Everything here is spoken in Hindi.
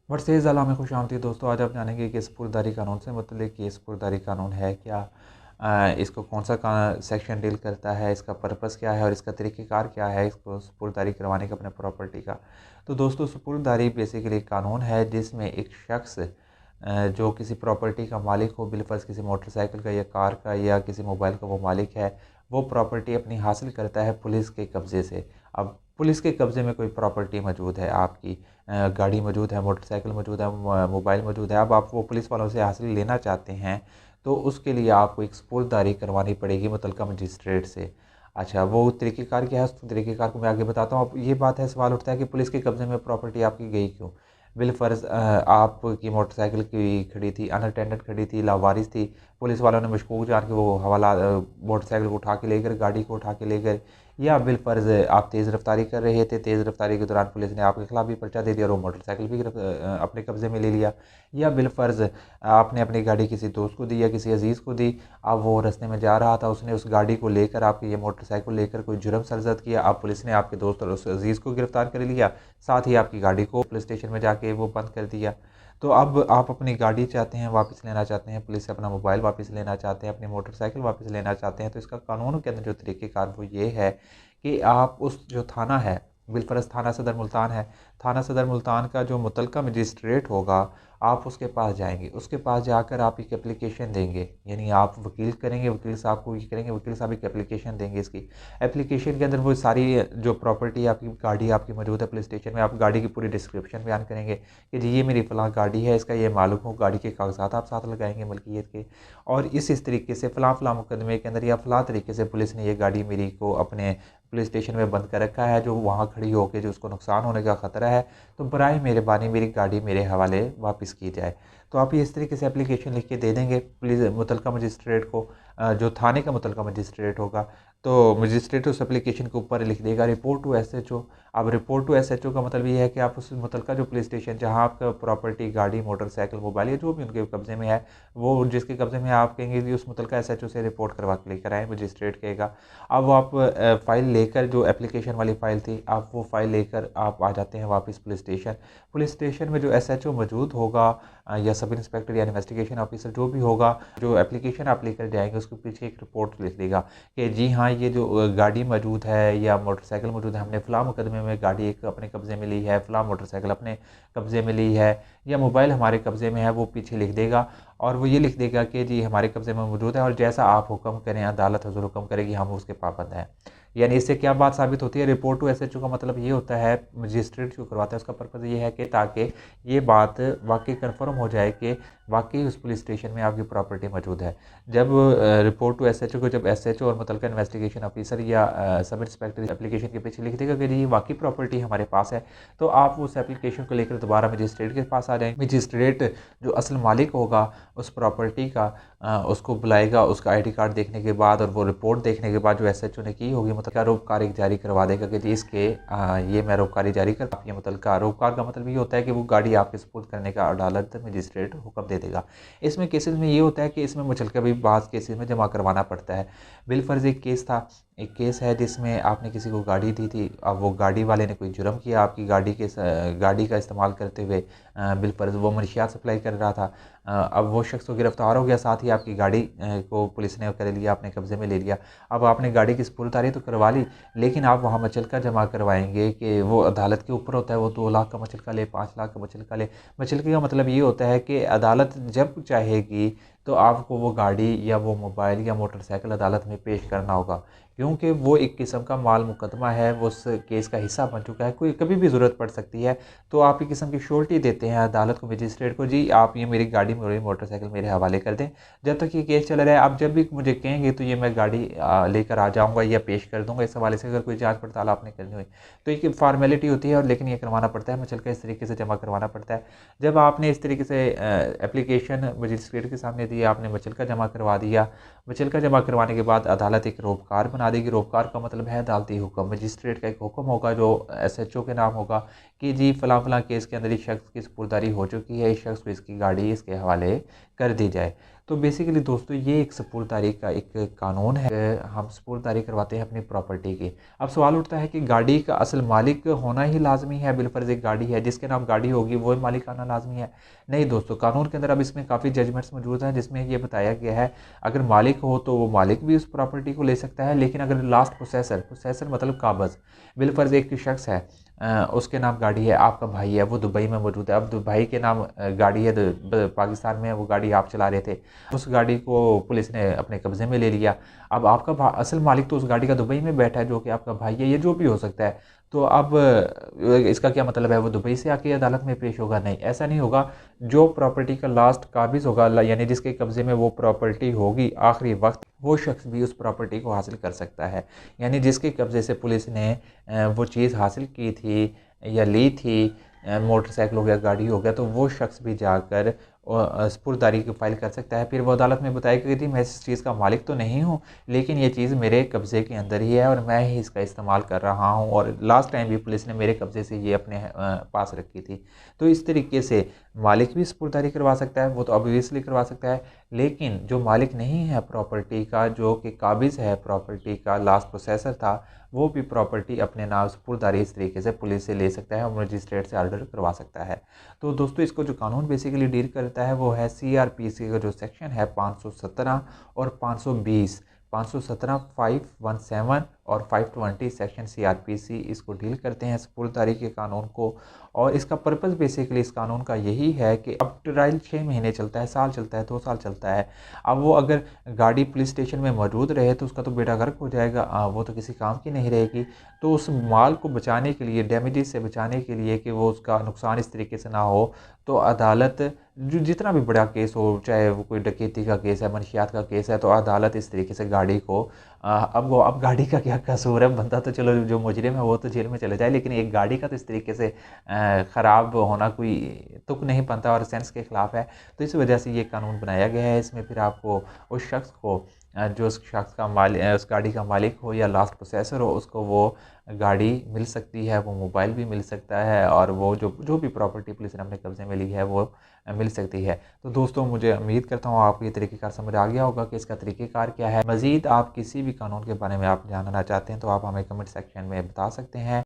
वर्सेज़ अला में खुशामदीद दोस्तों। आज आप जानेंगे कि स्पुर्दारी कानून से मुतल्लिक़ ये स्पुर्दारी कानून है क्या, इसको कौन सा सेक्शन डील करता है, इसका पर्पस क्या है और इसका तरीक़ेकार क्या है इसको स्पुर्दारी करवाने का अपने प्रॉपर्टी का। तो दोस्तों, स्पुर्दारी बेसिकली कानून है जिसमें एक शख्स जो किसी प्रॉपर्टी का मालिक हो, बिलफ़र्ज़ किसी मोटरसाइकिल का या कार का या किसी मोबाइल का वो मालिक है, वो प्रॉपर्टी अपनी हासिल करता है पुलिस के कब्ज़े से। अब पुलिस के कब्ज़े में कोई प्रॉपर्टी मौजूद है, आपकी गाड़ी मौजूद है, मोटरसाइकिल मौजूद है, मोबाइल मौजूद है, अब आप वो पुलिस वालों से हासिल लेना चाहते हैं, तो उसके लिए आपको एक स्पुर्दारी करवानी पड़ेगी मुतल्लिका मजिस्ट्रेट से। अच्छा, वो तरीक़ेकार क्या है, उस तरीक़ेकार को मैं आगे बताता हूँ। अब ये बात है, सवाल उठता है कि पुलिस के कब्ज़े में प्रॉपर्टी आपकी गई क्यों? बिलफ़र्ज़ आपकी मोटरसाइकिल की खड़ी थी, अनअटेंडेड खड़ी थी, लावारिस थी, पुलिस वालों ने मशकूक जान के वो मोटरसाइकिल को उठा के ले गए, गाड़ी को उठा के ले गए, या बिलफ़र्ज़ आप तेज़ रफ़्तारी कर रहे थे, तेज़ रफ़्तारी के दौरान पुलिस ने आपके खिलाफ़ भी पर्चा दे दिया और वो मोटरसाइकिल भी अपने कब्ज़े में ले लिया, या बिलफ़र्ज़ आपने अपनी गाड़ी किसी दोस्त को दी या किसी अज़ीज़ को दी, अब वो रास्ते में जा रहा था, उसने उस गाड़ी को लेकर, आपकी ये मोटरसाइकिल लेकर कोई जुर्म सरज़द किया, अब पुलिस ने आपके दोस्त और उस अज़ीज़ को गिरफ़्तार कर लिया, साथ ही आपकी गाड़ी को पुलिस स्टेशन में जाके वो बंद कर दिया। तो अब आप अपनी गाड़ी चाहते हैं, वापस लेना चाहते हैं, पुलिस से अपना मोबाइल वापस लेना चाहते हैं, अपनी मोटरसाइकिल वापस लेना चाहते हैं, तो इसका कानून के अंदर जो तरीक़ेकार वो ये है कि आप उस जो थाना है, बिलफ़र्ज़ थाना सदर मुल्तान है, थाना सदर मुल्तान का जो मुतल्लिका मजिस्ट्रेट होगा, आप उसके पास जाएँगे, उसके पास जाकर आप एक एप्लीकेशन देंगे, यानी आप वकील करेंगे, वकील साहब को ये करेंगे, वकील साहब एक एप्लीकेशन देंगे इसकी। एप्लीकेशन के अंदर वो सारी जो प्रॉपर्टी आपकी गाड़ी आपकी मौजूद है पुलिस स्टेशन में, आप गाड़ी की पूरी डिस्क्रिप्शन बयान करेंगे कि जी ये मेरी फ़लाँ गाड़ी है, इसका ये मालिक हूँ, गाड़ी के कागज़ात आप साथ लगाएँगे मलकियत के, और इस तरीके से फ़लाँ मुकदमे के अंदर या फ़लाँ तरीके से पुलिस ने ये गाड़ी मेरी को अपने पुलिस स्टेशन में बंद कर रखा है, जो वहाँ खड़ी होके जो उसको नुकसान होने का ख़तरा है, तो बराए मेहरबानी मेरी गाड़ी मेरे हवाले वापस की जाए। तो आप ये इस तरीके से एप्लीकेशन लिख के दे देंगे पुलिस मुतल्लिका मजिस्ट्रेट को, जो थाने का मुतल्लिका मजिस्ट्रेट होगा, तो मजिस्ट्रेट उस एप्लीकेशन के ऊपर लिख देगा रिपोर्ट टू एसएचओ। अब रिपोर्ट टू एसएचओ का मतलब ये है कि आप उस मुतल्लिका जो पुलिस स्टेशन जहाँ आपका प्रॉपर्टी, गाड़ी, मोटरसाइकिल, मोबाइल या जो भी उनके कब्ज़े में है, वो जिसके कब्ज़े में है, आप कहेंगे कि उस मुतल्लिका एसएचओ से रिपोर्ट करवा के लेकर आएँ, मजिस्ट्रेट कहेगा। अब वो आप फ़ाइल लेकर, जो एप्लीकेशन वाली फ़ाइल थी, आप वो फ़ाइल लेकर आप आ जाते हैं वापस पुलिस स्टेशन। पुलिस स्टेशन में जो एसएचओ मौजूद होगा, या सब इंस्पेक्टर या इन्वेस्टिगेशन ऑफिसर जो भी होगा, जो एप्लीकेशन आप लेकर जाएँगे उसके पीछे एक रिपोर्ट लिख देगा कि जी हाँ, ये जो गाड़ी मौजूद है या मोटरसाइकिल मौजूद है, हमने फ़लाँ मुकदमे में गाड़ी एक अपने कब्ज़े में ली है, फ़लाँ मोटरसाइकिल अपने कब्ज़े में ली है, या मोबाइल हमारे कब्ज़े में है, वो पीछे लिख देगा, और वो ये लिख देगा कि जी हमारे कब्ज़े में मौजूद है और जैसा आप हुक्म करें, अदालत हुज़ूर हुक्म करेगी, हम उसके पाबंद हैं। यानी इससे क्या बात साबित होती है, रिपोर्ट टू एसएचओ का मतलब ये होता है, मजिस्ट्रेट जो करवाता है उसका पर्पज़ ये है कि ताकि ये बात वाक़ई कन्फर्म हो जाए कि वाक़ई उस पुलिस स्टेशन में आपकी प्रॉपर्टी मौजूद है। जब रिपोर्ट टू एसएचओ को जब एसएचओ और मुतल्लिका इन्वेस्टिगेशन ऑफिसर या सब इंस्पेक्टर एप्लीकेशन के पीछे लिख देगा कि जी वाक़ई प्रॉपर्टी हमारे पास है, तो आप उस एप्लीकेशन को लेकर दोबारा मजिस्ट्रेट के पास आ जाएँगे। मजिस्ट्रेट जो असल मालिक होगा उस प्रॉपर्टी का, उसको बुलाएगा, उसका आईडी कार्ड देखने के बाद और वो रिपोर्ट देखने के बाद जो एसएचओ ने की होगी, मुतल्लिका आरोपकारी जारी करवा देगा कि जी इसके ये मैं आरोपकारी जारी कर, आप ये मुतल्लिका आरोपकार का मतलब ये होता है कि वो गाड़ी आपके सुपुर्द करने का अदालत मजिस्ट्रेट हुक्म दे देगा। इसमें केसेस में ये होता है कि इसमें मुचलका भी बाज़ केसेस में जमा करवाना पड़ता है। बिलफ़र्ज़ एक केस है जिसमें आपने किसी को गाड़ी दी थी, अब वो गाड़ी वाले ने कोई जुर्म किया, आपकी गाड़ी का इस्तेमाल करते हुए बिलफ़र्ज़ वो मनशियात सप्लाई कर रहा था। अब वो शख्स तो गिरफ़्तार हो गया, साथ ही आपकी गाड़ी को पुलिस ने कर लिया, अपने कब्ज़े में ले लिया। अब आपने गाड़ी की सपुर्दगी तो करवा ली, लेकिन आप वहाँ मुचलका जमा करवाएँगे कि वो अदालत के ऊपर होता है, वो 2 लाख का मुचलका ले, 5 लाख का मुचलका ले। मुचलके का मतलब ये होता है कि अदालत जब चाहेगी तो आपको वो गाड़ी या वो मोबाइल या मोटरसाइकिल अदालत में पेश करना होगा, क्योंकि वो एक किस्म का माल मुकदमा है, वो उस केस का हिस्सा बन चुका है, कोई कभी भी ज़रूरत पड़ सकती है। तो आप एक किस्म की श्योरिटी देते हैं अदालत को, मजिस्ट्रेट को, जी आप ये मेरी गाड़ी, मेरी मोटरसाइकिल मेरे हवाले कर दें, जब तक ये केस चल रहा है। आप जब भी मुझे कहेंगे तो ये मैं गाड़ी लेकर आ जाऊँगा या पेश कर दूँगा। इस हवाले से अगर कोई जाँच पड़ताल आपने करनी हुई तो एक फ़ॉर्मेलिटी होती है, और लेकिन ये करवाना पड़ता है, मुचलका इस तरीके से जमा करवाना पड़ता है। जब आपने इस तरीके से एप्लीकेशन मजिस्ट्रेट के सामने दी, आपने मुचलका जमा करवा दिया, मुचलका जमा करवाने के बाद अदालत एक रोपकार बना देगी। रोपकार का मतलब है अदालती हुक्म, मजिस्ट्रेट का एक हुक्म होगा जो एसएचओ के नाम होगा कि जी फ़लाँ फ़लाँ केस के अंदर इस शख्स की सपुर्दगी हो चुकी है, इस शख्स को इसकी गाड़ी इसके हवाले कर दी जाए। तो बेसिकली दोस्तों ये एक सपुर्दगी का एक कानून है। हम सपुर्दगी करवाते हैं अपनी प्रॉपर्टी की। अब सवाल उठता है कि गाड़ी का असल मालिक होना ही लाज़मी है, बिलफ़र्ज़ एक गाड़ी है, जिसके नाम गाड़ी होगी वो मालिक आना लाज़मी है। नहीं दोस्तों, कानून के अंदर अब इसमें काफ़ी जजमेंट्स मौजूद हैं जिसमें ये बताया गया है, अगर मालिक हो तो वो मालिक भी उस प्रॉपर्टी को ले सकता है, लेकिन अगर लास्ट पोसेसर मतलब काबज़, बिलफ़र्ज़ एक शख्स है, उसके नाम गाड़ी है, आपका भाई है, वो दुबई में मौजूद है। अब भाई के नाम गाड़ी है, पाकिस्तान में है, वो गाड़ी आप चला रहे थे, उस गाड़ी को पुलिस ने अपने कब्ज़े में ले लिया। अब आपका असल मालिक तो उस गाड़ी का दुबई में बैठा है, जो कि आपका भाई है, ये जो भी हो सकता है। तो अब इसका क्या मतलब है, वो दुबई से आके अदालत में पेश होगा? नहीं, ऐसा नहीं होगा। जो प्रॉपर्टी का लास्ट काबिज़ होगा, यानी जिसके कब्ज़े में वो प्रॉपर्टी होगी आखिरी वक्त, वो शख्स भी उस प्रॉपर्टी को हासिल कर सकता है। यानी जिसके कब्ज़े से पुलिस ने वो चीज़ हासिल की थी या ली थी, मोटरसाइकिल हो गया, गाड़ी हो गया, तो वो शख्स भी जाकर सपुर्दगी की फ़ाइल कर सकता है। फिर वो अदालत में बताएगा कि जी मैं इस चीज़ का मालिक तो नहीं हूँ, लेकिन ये चीज़ मेरे कब्ज़े के अंदर ही है और मैं ही इसका इस्तेमाल कर रहा हूँ, और लास्ट टाइम भी पुलिस ने मेरे कब्ज़े से ये अपने पास रखी थी। तो इस तरीके से मालिक भी सपुर्दगी करवा सकता है, वो तो ऑब्वियसली करवा सकता है, लेकिन जो मालिक नहीं है प्रॉपर्टी का, जो कि काबिज़ है प्रॉपर्टी का, लास्ट पोसेसर था, वो भी प्रॉपर्टी अपने नाम सपुर्दगी इस तरीके से पुलिस से ले सकता है और मजिस्ट्रेट से ऑर्डर करवा सकता है। तो दोस्तों इसको जो कानून बेसिकली डील करता है वो है सीआरपीसी का जो सेक्शन है 517 और 520, 517, 517 और 520 सेक्शन सीआरपीसी इसको डील करते हैं सपुर्दगी के कानून को। और इसका पर्पज़ बेसिकली इस कानून का यही है कि अब ट्रायल 6 महीने चलता है, साल चलता है, 2 साल चलता है। अब वो अगर गाड़ी पुलिस स्टेशन में मौजूद रहे तो उसका तो बेड़ा गर्क हो जाएगा, वो तो किसी काम की नहीं रहेगी। तो उस माल को बचाने के लिए, डैमेजेस से बचाने के लिए, कि वो उसका नुकसान इस तरीके से ना हो, तो अदालत जो जितना भी बड़ा केस हो, चाहे वो कोई डकैती का केस है, मनशियात का केस है, तो अदालत इस तरीके से गाड़ी को अब गाड़ी का क्या कसूर है, बंदा तो चलो जो मुजरिम है वो तो जेल में चले जाए, लेकिन एक गाड़ी का तो इस तरीके से ख़राब होना कोई तुक नहीं बनता और सेंस के ख़िलाफ़ है। तो इस वजह से ये कानून बनाया गया है। इसमें फिर आपको उस शख्स को, जो उस शख्स का उस गाड़ी का मालिक हो या लास्ट पोसेसर हो, उसको वो गाड़ी मिल सकती है, वो मोबाइल भी मिल सकता है, और वो जो जो भी प्रॉपर्टी पुलिस ने अपने कब्ज़े में ली है वो मिल सकती है। तो दोस्तों मुझे उम्मीद करता हूँ आपको ये तरीक़ेकार समझ आ गया होगा कि इसका तरीक़ेकार क्या है। मज़ीद आप किसी भी कानून के बारे में आप जानना चाहते हैं तो आप हमें कमेंट सेक्शन में बता सकते हैं।